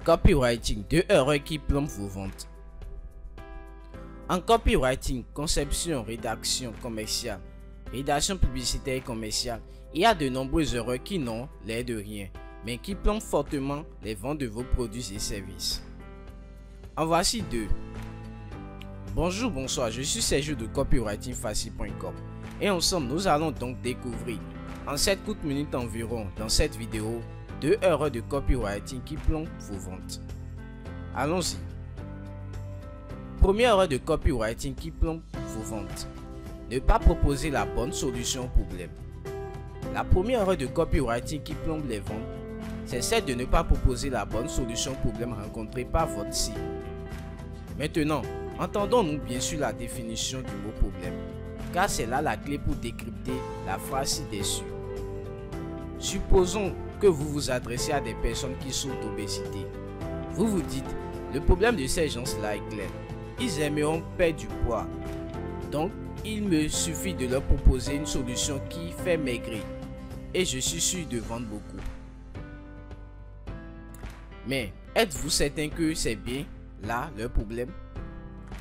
Copywriting, 2 erreurs qui plombent vos ventes. En copywriting, conception, rédaction commerciale, rédaction publicitaire et commerciale, il y a de nombreuses erreurs qui n'ont l'air de rien, mais qui plombent fortement les ventes de vos produits et services. En voici 2. Bonjour, bonsoir, je suis Sergio de copywritingfacile.com et ensemble nous allons donc découvrir en 7 courtes minutes environ dans cette vidéo 2 erreurs de copywriting qui plombent vos ventes. Allons-y. Première erreur de copywriting qui plombe vos ventes. Ne pas proposer la bonne solution au problème. La première erreur de copywriting qui plombe les ventes, c'est celle de ne pas proposer la bonne solution au problème rencontré par votre cible. Maintenant, entendons-nous bien sûr la définition du mot problème, car c'est là la clé pour décrypter la phrase ci-dessus. Supposons que vous vous adressez à des personnes qui souffrent d'obésité. Vous vous dites, le problème de ces gens-là est clair. Ils aimeront perdre du poids. Donc, il me suffit de leur proposer une solution qui fait maigrir. Et je suis sûr de vendre beaucoup. Mais, êtes-vous certain que c'est bien là le problème?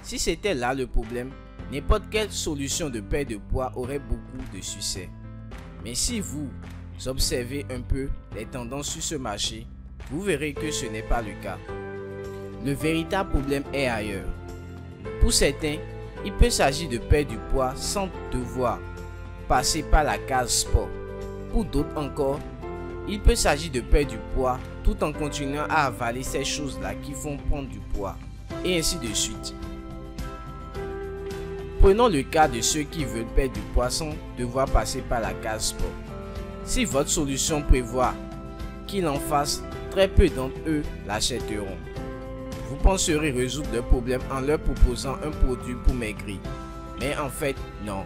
Si c'était là le problème, n'importe quelle solution de perte de poids aurait beaucoup de succès. Mais si vous observez un peu les tendances sur ce marché, vous verrez que ce n'est pas le cas. Le véritable problème est ailleurs. Pour certains, il peut s'agir de perdre du poids sans devoir passer par la case sport. Pour d'autres encore, il peut s'agir de perdre du poids tout en continuant à avaler ces choses-là qui font prendre du poids, et ainsi de suite. Prenons le cas de ceux qui veulent perdre du poids sans devoir passer par la case sport. Si votre solution prévoit qu'il en fasse, très peu d'entre eux l'achèteront. Vous penserez résoudre le problème en leur proposant un produit pour maigrir. Mais en fait, non.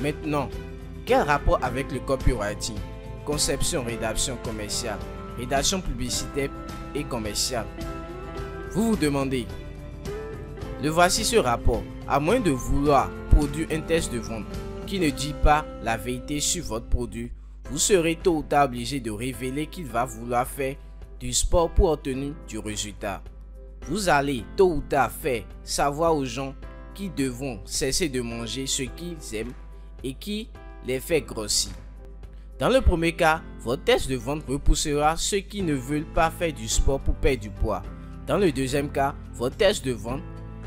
Maintenant, quel rapport avec le copywriting? Conception, rédaction commerciale, rédaction publicitaire et commerciale. Vous vous demandez, le voici ce rapport. À moins de vouloir produire un test de vente qui ne dit pas la vérité sur votre produit, vous serez tôt ou tard obligé de révéler qu'il va vouloir faire du sport pour obtenir du résultat. Vous allez tôt ou tard faire savoir aux gens qu'ils devront cesser de manger ce qu'ils aiment et qui les fait grossir. Dans le premier cas, votre test de vente repoussera ceux qui ne veulent pas faire du sport pour perdre du poids. Dans le deuxième cas, votre test de vente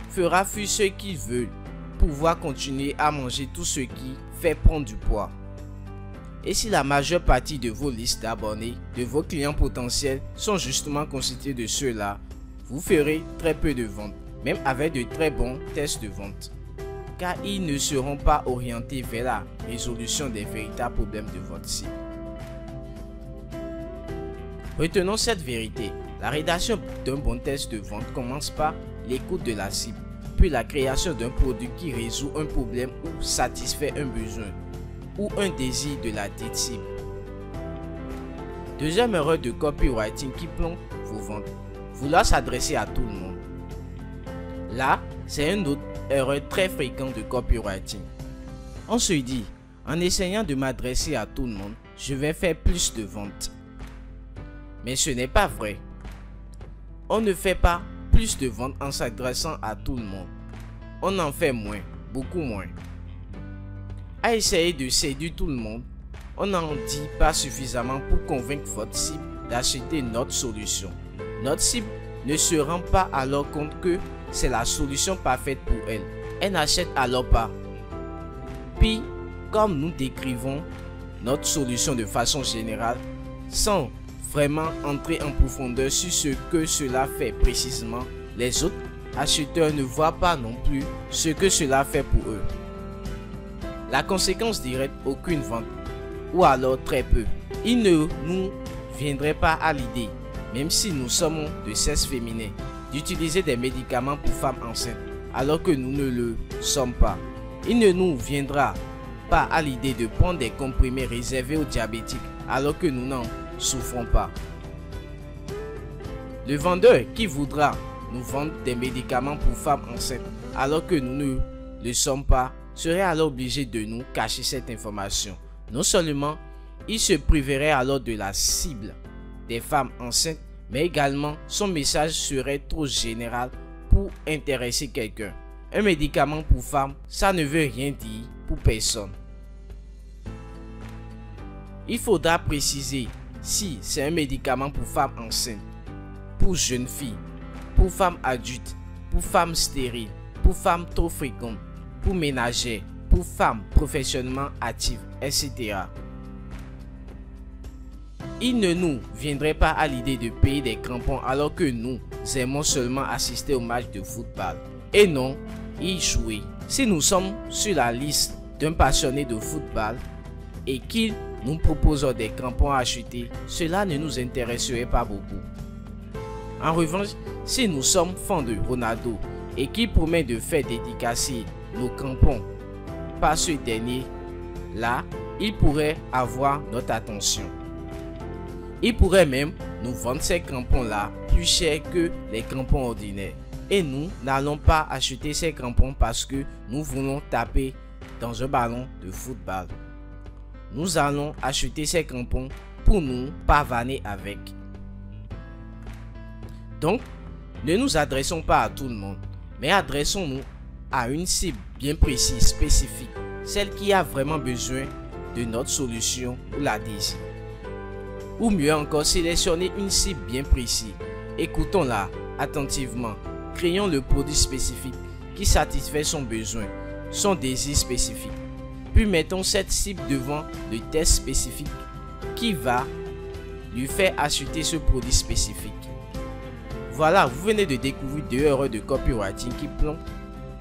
fera fuir ceux qui veulent pouvoir continuer à manger tout ce qui fait prendre du poids. Et si la majeure partie de vos listes d'abonnés, de vos clients potentiels sont justement constitués de ceux-là, vous ferez très peu de ventes, même avec de très bons tests de vente, car ils ne seront pas orientés vers la résolution des véritables problèmes de votre cible. Retenons cette vérité. La rédaction d'un bon test de vente commence par l'écoute de la cible, puis la création d'un produit qui résout un problème ou satisfait un besoin ou un désir de la dite cible. Deuxième erreur de copywriting qui plombe vos ventes. Vouloir s'adresser à tout le monde. Là, c'est une autre erreur très fréquente de copywriting. On se dit, en essayant de m'adresser à tout le monde, je vais faire plus de ventes. Mais ce n'est pas vrai. On ne fait pas plus de ventes en s'adressant à tout le monde. On en fait moins, beaucoup moins. À essayer de séduire tout le monde, on n'en dit pas suffisamment pour convaincre votre cible d'acheter notre solution. Notre cible ne se rend pas alors compte que c'est la solution parfaite pour elle. Elle n'achète alors pas. Puis, comme nous décrivons notre solution de façon générale, sans vraiment entrer en profondeur sur ce que cela fait précisément, les autres acheteurs ne voient pas non plus ce que cela fait pour eux. La conséquence directe, aucune vente, ou alors très peu. Il ne nous viendrait pas à l'idée, même si nous sommes de sexe féminin, d'utiliser des médicaments pour femmes enceintes, alors que nous ne le sommes pas. Il ne nous viendra pas à l'idée de prendre des comprimés réservés aux diabétiques, alors que nous n'en souffrons pas. Le vendeur qui voudra nous vendre des médicaments pour femmes enceintes, alors que nous ne le sommes pas, serait alors obligé de nous cacher cette information. Non seulement il se priverait alors de la cible des femmes enceintes, mais également son message serait trop général pour intéresser quelqu'un. Un médicament pour femme, ça ne veut rien dire pour personne. Il faudra préciser si c'est un médicament pour femmes enceintes, pour jeunes filles, pour femmes adultes, pour femmes stériles, pour femmes trop fréquentes, pour ménagères, pour femmes professionnellement actives, etc. Il ne nous viendrait pas à l'idée de payer des crampons alors que nous aimons seulement assister au match de football et non y jouer. Si nous sommes sur la liste d'un passionné de football et qu'il nous propose des crampons à acheter, cela ne nous intéresserait pas beaucoup. En revanche, si nous sommes fans de Ronaldo et qu'il promet de faire dédicacer nos crampons par ce dernier, là, il pourrait avoir notre attention. Il pourrait même nous vendre ces crampons-là plus cher que les crampons ordinaires. Et nous n'allons pas acheter ces crampons parce que nous voulons taper dans un ballon de football. Nous allons acheter ces crampons pour nous pavaner avec. Donc, ne nous adressons pas à tout le monde, mais adressons-nous à une cible bien précise, spécifique, celle qui a vraiment besoin de notre solution ou la désire. Ou mieux encore, sélectionnez une cible bien précise, écoutons-la attentivement, créons le produit spécifique qui satisfait son besoin, son désir spécifique. Puis mettons cette cible devant le test spécifique qui va lui faire acheter ce produit spécifique. Voilà, vous venez de découvrir 2 erreurs de copywriting qui plombent.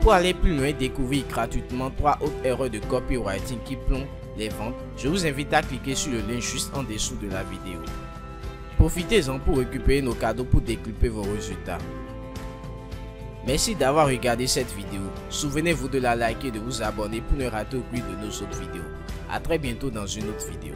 Pour aller plus loin, découvrir gratuitement 3 autres erreurs de copywriting qui plombent les ventes. Je vous invite à cliquer sur le lien juste en dessous de la vidéo. Profitez-en pour récupérer nos cadeaux pour décupler vos résultats. Merci d'avoir regardé cette vidéo. Souvenez-vous de la liker et de vous abonner pour ne rater aucune de nos autres vidéos. A très bientôt dans une autre vidéo.